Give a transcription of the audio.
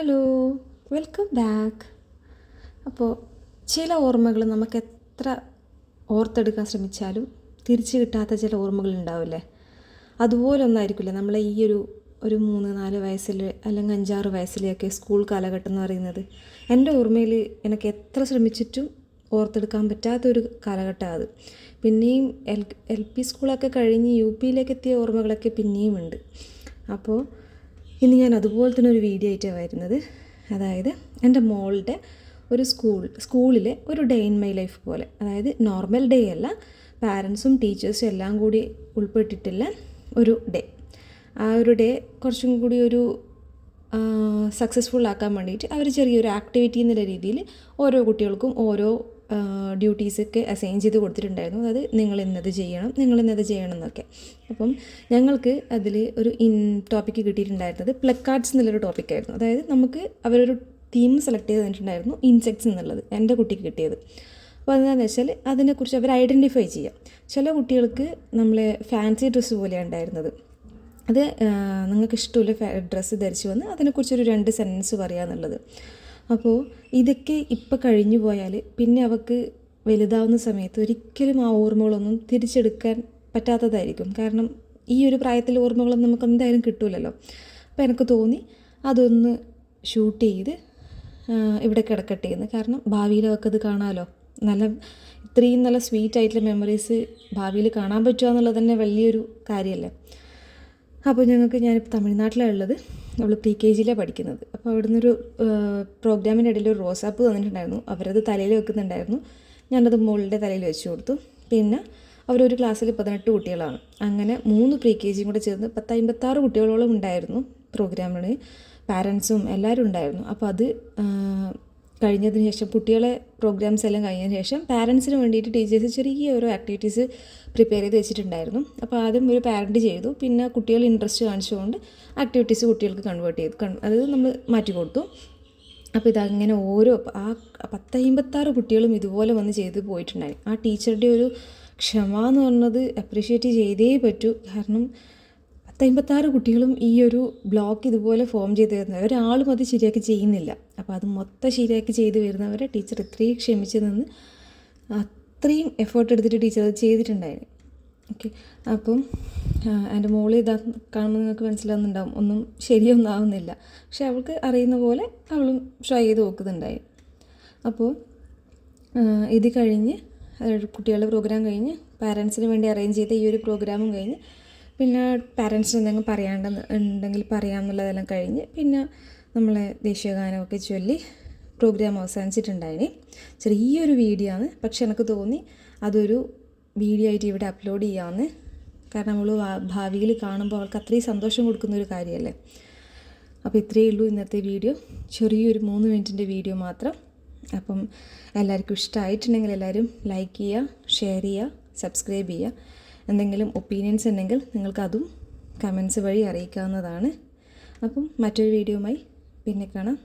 Hello, welcome back. അപ്പോൾ ചില ഓർമ്മകൾ നമുക്ക് എത്ര ഓർത്തെടുക്കാൻ ശ്രമിച്ചാലും തിരിച്ചു കിട്ടാത്ത ചില ഓർമ്മകൾ ഉണ്ടാവില്ലേ? അതുപോലെ ഒന്നായിരിക്കില്ല നമ്മളെ ഈ ഒരു 3-4 വയസ്സിൽ അല്ലെങ്കിൽ 5-6 വയസ്സിലെയൊക്കെ സ്കൂൾ കാലഘട്ടം എന്ന് പറയുന്നത്. എൻ്റെ ഓർമ്മയിൽ എനിക്ക് എത്ര ശ്രമിച്ചിട്ടും ഓർത്തെടുക്കാൻ പറ്റാത്തൊരു കാലഘട്ടമാണ് അത്. പിന്നെയും എൽ പി സ്കൂളൊക്കെ കഴിഞ്ഞ് യു പിയിലേക്ക് എത്തിയ ഓർമ്മകളൊക്കെ പിന്നെയും ഉണ്ട്. അപ്പോൾ ഇന്ന് ഞാൻ അതുപോലെ തന്നെ ഒരു വീഡിയോ ആയിട്ടാണ് വരുന്നത്. അതായത് എൻ്റെ മോളുടെ ഒരു സ്കൂളിലെ ഒരു ഡേ ഇൻ മൈ ലൈഫ് പോലെ, അതായത് നോർമൽ ഡേ അല്ല, പാരൻസും ടീച്ചേഴ്സും എല്ലാം കൂടി ഉൾപ്പെട്ടിട്ടുള്ള ഒരു ഡേ. ആ ഒരു ഡേ കുറച്ചും കൂടി ഒരു സക്സസ്ഫുൾ ആക്കാൻ വേണ്ടിയിട്ട് അവർ ചെറിയൊരു ആക്ടിവിറ്റി എന്നുള്ള രീതിയിൽ ഓരോ കുട്ടികൾക്കും ഓരോ ഡ്യൂട്ടീസൊക്കെ അസൈൻ ചെയ്ത് കൊടുത്തിട്ടുണ്ടായിരുന്നു. അതായത് നിങ്ങൾ ഇന്നത് ചെയ്യണം എന്നൊക്കെ. അപ്പം ഞങ്ങൾക്ക് അതിൽ ഒരു ടോപ്പിക്ക് കിട്ടിയിട്ടുണ്ടായിരുന്നത് പ്ലക്കാർഡ്സ് എന്നുള്ളൊരു ടോപ്പിക്കായിരുന്നു. അതായത് നമുക്ക് അവരൊരു തീം സെലക്ട് ചെയ്ത് തന്നിട്ടുണ്ടായിരുന്നു, ഇൻസെക്ട്സ് എന്നുള്ളത് എൻ്റെ കുട്ടിക്ക് കിട്ടിയത്. അപ്പോൾ അതെന്താണെന്ന് വെച്ചാൽ അതിനെക്കുറിച്ച് അവർ ഐഡൻറ്റിഫൈ ചെയ്യാം. ചില കുട്ടികൾക്ക് നമ്മളെ ഫാൻസി ഡ്രസ്സ് പോലെയാണ് ഉണ്ടായിരുന്നത്. അത് നിങ്ങൾക്ക് ഇഷ്ടമുള്ള ഡ്രസ്സ് ധരിച്ച് വന്ന് അതിനെക്കുറിച്ചൊരു 2 സെൻറ്റൻസ് പറയുക എന്നുള്ളത്. അപ്പോൾ ഇതൊക്കെ ഇപ്പോൾ കഴിഞ്ഞു പോയാൽ പിന്നെ അവൾക്ക് വലുതാവുന്ന സമയത്ത് ഒരിക്കലും ആ ഓർമ്മകളൊന്നും തിരിച്ചെടുക്കാൻ പറ്റാത്തതായിരിക്കും. കാരണം ഈ ഒരു പ്രായത്തിൽ ഓർമ്മകളൊന്നും നമുക്ക് എന്തായാലും കിട്ടില്ലല്ലോ. അപ്പോൾ എനിക്ക് തോന്നി അതൊന്ന് ഷൂട്ട് ചെയ്ത് ഇവിടെ കിടക്കട്ടെ എന്ന്. കാരണം ഭാവിയിൽ അവൾക്ക് അത് കാണാമല്ലോ. ഇത്രയും നല്ല സ്വീറ്റ് ആയിട്ടുള്ള മെമ്മറീസ് ഭാവിയിൽ കാണാൻ പറ്റുക എന്നുള്ളത് തന്നെ വലിയൊരു കാര്യമല്ലേ. അപ്പോൾ ഞാനിപ്പോൾ തമിഴ്നാട്ടിലാണ് ഉള്ളത്. അവൾ PKG പഠിക്കുന്നത്. അപ്പോൾ അവിടെ നിന്നൊരു പ്രോഗ്രാമിൻ്റെ ഇടയിൽ ഒരു റോസാപ്പ് തന്നിട്ടുണ്ടായിരുന്നു. അവരത് തലയിൽ വെക്കുന്നുണ്ടായിരുന്നു. ഞാനത് മുകളുടെ തലയിൽ വെച്ച് കൊടുത്തു. പിന്നെ അവരൊരു ക്ലാസ്സിൽ 18 കുട്ടികളാണ്. അങ്ങനെ 3 PKG കൂടെ ചേർന്ന് 56 കുട്ടികളോളം ഉണ്ടായിരുന്നു പ്രോഗ്രാമിന്. പാരൻസും എല്ലാവരും ഉണ്ടായിരുന്നു. അപ്പോൾ അത് കഴിഞ്ഞതിന് ശേഷം കുട്ടികളെ പ്രോഗ്രാംസ് എല്ലാം കഴിഞ്ഞതിന് ശേഷം പാരൻസിന് വേണ്ടിയിട്ട് ടീച്ചേഴ്സ് ചെറിയ ഓരോ ആക്ടിവിറ്റീസ് പ്രിപ്പയർ ചെയ്ത് വെച്ചിട്ടുണ്ടായിരുന്നു. അപ്പോൾ ആദ്യം ഒരു പാരൻറ്റ് ചെയ്തു. പിന്നെ കുട്ടികൾ ഇൻട്രസ്റ്റ് കാണിച്ചുകൊണ്ട് ആക്ടിവിറ്റീസ് കുട്ടികൾക്ക് കൺവേർട്ട് ചെയ്തു. അത് നമ്മൾ മാറ്റി കൊടുത്തു. അപ്പോൾ ഇതങ്ങനെ ഓരോ 56 കുട്ടികളും ഇതുപോലെ വന്ന് ചെയ്ത് പോയിട്ടുണ്ടായി. ആ ടീച്ചറുടെ ഒരു ക്ഷമ എന്ന് പറഞ്ഞത് അപ്രീഷിയേറ്റ് ചെയ്തേ പറ്റൂ. കാരണം 56 കുട്ടികളും ഈ ഒരു ബ്ലോക്ക് ഇതുപോലെ ഫോം ചെയ്ത് വരുന്നത്, ഒരാളും അത് ശരിയാക്കി ചെയ്യുന്നില്ല. അപ്പോൾ അത് മൊത്തം ശരിയാക്കി ചെയ്ത് വരുന്നവരെ ടീച്ചർ ഇത്രയും ക്ഷമിച്ച് നിന്ന് അത്രയും എഫേർട്ട് എടുത്തിട്ട് ടീച്ചർ അത് ചെയ്തിട്ടുണ്ടായിരുന്നു. ഓക്കെ, അപ്പം എൻ്റെ മോള് ഇതാ കാണുമ്പോൾ നിങ്ങൾക്ക് മനസ്സിലാവുന്നുണ്ടാവും, ഒന്നും ശരിയൊന്നും ആവുന്നില്ല. പക്ഷെ അവൾക്ക് അറിയുന്ന പോലെ അവളും ട്രൈ ചെയ്ത് നോക്കുന്നുണ്ടായി. അപ്പോൾ ഇത് കഴിഞ്ഞ് കുട്ടികളുടെ പ്രോഗ്രാം കഴിഞ്ഞ് പാരൻസിന് വേണ്ടി അറേഞ്ച് ചെയ്ത ഈ ഒരു പ്രോഗ്രാമും കഴിഞ്ഞ് പിന്നെ പാരൻസിന് എന്തെങ്കിലും ഉണ്ടെങ്കിൽ പറയാമെന്നുള്ളതെല്ലാം കഴിഞ്ഞ് പിന്നെ നമ്മളെ ദേശീയഗാനമൊക്കെ ചൊല്ലി പ്രോഗ്രാം അവസാനിച്ചിട്ടുണ്ടായിന്. ചെറിയൊരു വീഡിയോ ആണ്, പക്ഷെ എനിക്ക് തോന്നി അതൊരു വീഡിയോ ആയിട്ട് ഇവിടെ അപ്ലോഡ് ചെയ്യാമെന്ന്. കാരണം നമ്മൾ ഭാവിയിൽ കാണുമ്പോൾ അവൾക്ക് അത്രയും സന്തോഷം കൊടുക്കുന്നൊരു കാര്യമല്ലേ. അപ്പോൾ ഇത്രയേ ഉള്ളൂ ഇന്നത്തെ വീഡിയോ. ചെറിയൊരു 3 മിനിറ്റിൻ്റെ വീഡിയോ മാത്രം. അപ്പം എല്ലാവർക്കും ഇഷ്ടമായിട്ടുണ്ടെങ്കിൽ എല്ലാവരും ലൈക്ക് ചെയ്യുക, ഷെയർ ചെയ്യുക, സബ്സ്ക്രൈബ് ചെയ്യുക. എന്തെങ്കിലും ഒപ്പീനിയൻസ് ഉണ്ടെങ്കിൽ നിങ്ങൾക്കതും കമൻസ് വഴി അറിയിക്കാവുന്നതാണ്. അപ്പം മറ്റൊരു വീഡിയോയുമായി പിന്നെ കാണാം.